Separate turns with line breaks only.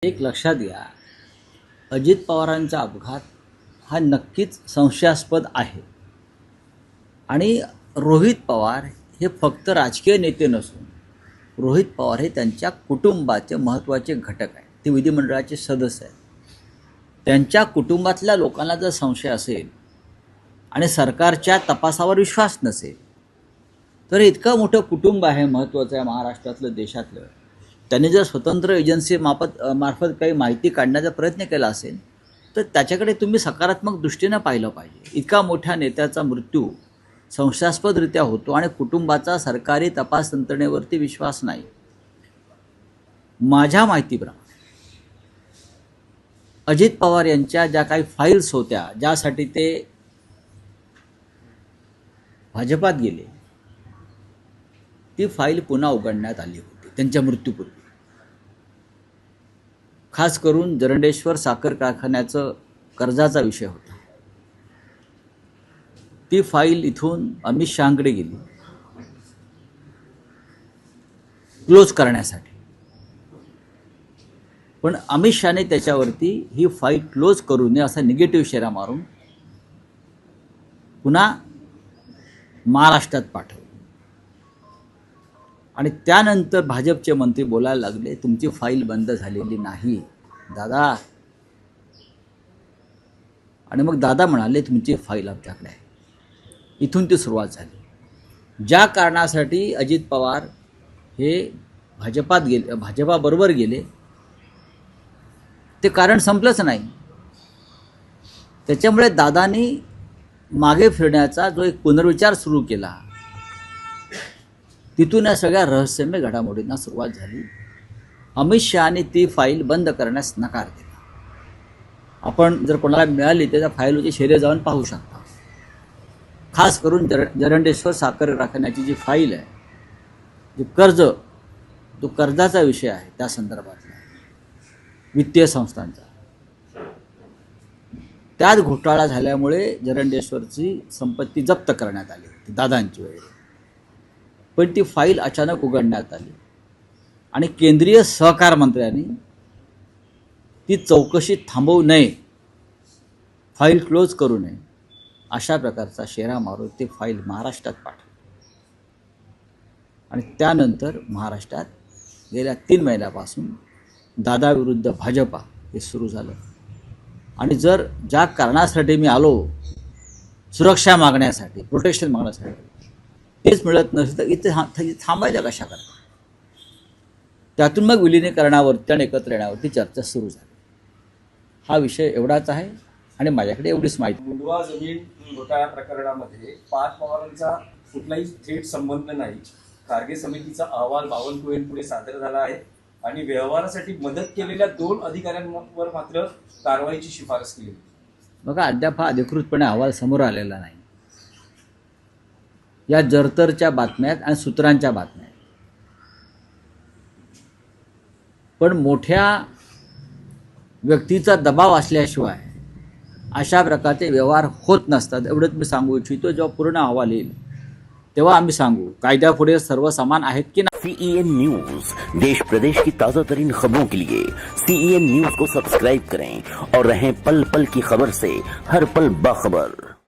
एक लक्षात घ्या, अजित पवारांचा अपघात हा नक्कीच संशयास्पद आहे आणि रोहित पवार हे फक्त राजकीय नेते नसून रोहित पवार हे त्यांच्या कुटुंबाचे महत्त्वाचे घटक आहेत. ते विधिमंडळाचे सदस्य आहेत. त्यांच्या कुटुंबातल्या लोकांना जर संशय असेल आणि सरकारच्या तपासावर विश्वास नसेल तर इतकं मोठं कुटुंब आहे, महत्त्वाचं आहे महाराष्ट्रातलं, देशातलं, त्यांनी जर स्वतंत्र एजन्सी मार्फत काही माहिती काढण्याचा प्रयत्न केला असेल तर त्याच्याकडे तुम्ही सकारात्मक दृष्टीनं पाहिलं पाहिजे. इतका मोठ्या नेत्याचा मृत्यू संशयास्पदरित्या होतो आणि कुटुंबाचा सरकारी तपास यंत्रणेवरती विश्वास नाही. माझ्या माहितीप्रमाणे अजित पवार यांच्या ज्या काही फाईल्स होत्या, ज्यासाठी ते भाजपात गेले, ती फाईल पुन्हा उघडण्यात आली होती त्यांच्या मृत्यूपूर्वी. खास करून जरंडेश्वर साखर कारखान्याचं कर्जाचा विषय होता. ती फाईल इथून अमित शहांकडे गेली क्लोज करण्यासाठी, पण अमित शहाने त्याच्यावरती ही फाईल क्लोज करू नये असा निगेटिव्ह शेरा मारून पुन्हा महाराष्ट्रात पाठवलं. आणि त्यानंतर भाजपचे मंत्री बोलायला लागले, तुमची फाईल बंद झालेली नाही दादा. आणि मग दादा म्हणाले, तुमची फाईल आमच्याकडे आहे. इथून ती सुरुवात झाली. ज्या कारणासाठी अजित पवार हे भाजपाबरोबर गेले ते कारण संपलंच नाही. त्याच्यामुळे दादांनी मागे फिरण्याचा जो एक पुनर्विचार सुरू केला, तिथून या सगळ्या रहस्यमय घडामोडींना सुरुवात झाली. अमित शहाने ती फाईल बंद करण्यास नकार दिला. आपण जर कोणाला मिळाली तर त्या फाईलची शेरे जाऊन पाहू शकता. खास करून जरंडेश्वर साखर कारखान्याची जी फाईल आहे, जे जो कर्जाचा विषय आहे, त्या संदर्भातला वित्तीय संस्थांचा, त्यात घोटाळा झाल्यामुळे जरंडेश्वरची संपत्ती जप्त करण्यात आली होती दादांची वेळी. पण ती फाईल अचानक उघडण्यात आली आणि केंद्रीय सहकार मंत्र्यांनी ती चौकशी थांबवू नये, फाईल क्लोज करू नये, अशा प्रकारचा शेरा मारून ती फाईल महाराष्ट्रात पाठवली. आणि त्यानंतर महाराष्ट्रात गेल्या 3 महिन्यापासून दादा विरुद्ध भाजपा हे सुरू झालं. आणि जर ज्या कारणासाठी मी आलो, सुरक्षा मागण्यासाठी, प्रोटेक्शन मागण्यासाठी, तेच मिळत नसेल तर इथे थांबायच्या कशा करता. त्यातून मग विलिनीकरणावरती आणि एकत्र येण्यावरती चर्चा सुरू झाली. हा विषय एवढाच आहे आणि माझ्याकडे एवढीच माहिती.
मुंडवा जमीन घोटाळा प्रकरणामध्ये पाच पवारांचा कुठलाही थेट संबंध नाही. खारगे समितीचा अहवाल बावनकुळेंपुढे सादर झाला आहे आणि व्यवहारासाठी मदत केलेल्या 2 अधिकाऱ्यांवर मात्र कारवाईची शिफारस केली.
बघा, अद्याप हा अधिकृतपणे अहवाल समोर आलेला नाही. या जरतरच्या बातम्या आणि सूत्रांच्या बातम्या, पण मोठ्या व्यक्तीचा दबाव असल्याशिवाय अशा प्रकारचे व्यवहार होत नसतात, एवढंच मी सांगू इच्छितो. जेव्हा पूर्ण अहवाल येईल तेव्हा आम्ही सांगू कायद्यापुढे सर्व समान आहेत की नाही.
CEN न्यूज, देश प्रदेश की ताजा तरीन खबरों के लिए CEN न्यूज को सब्सक्राइब करें और रहें पल पल की खबर से हर पल बाखबर.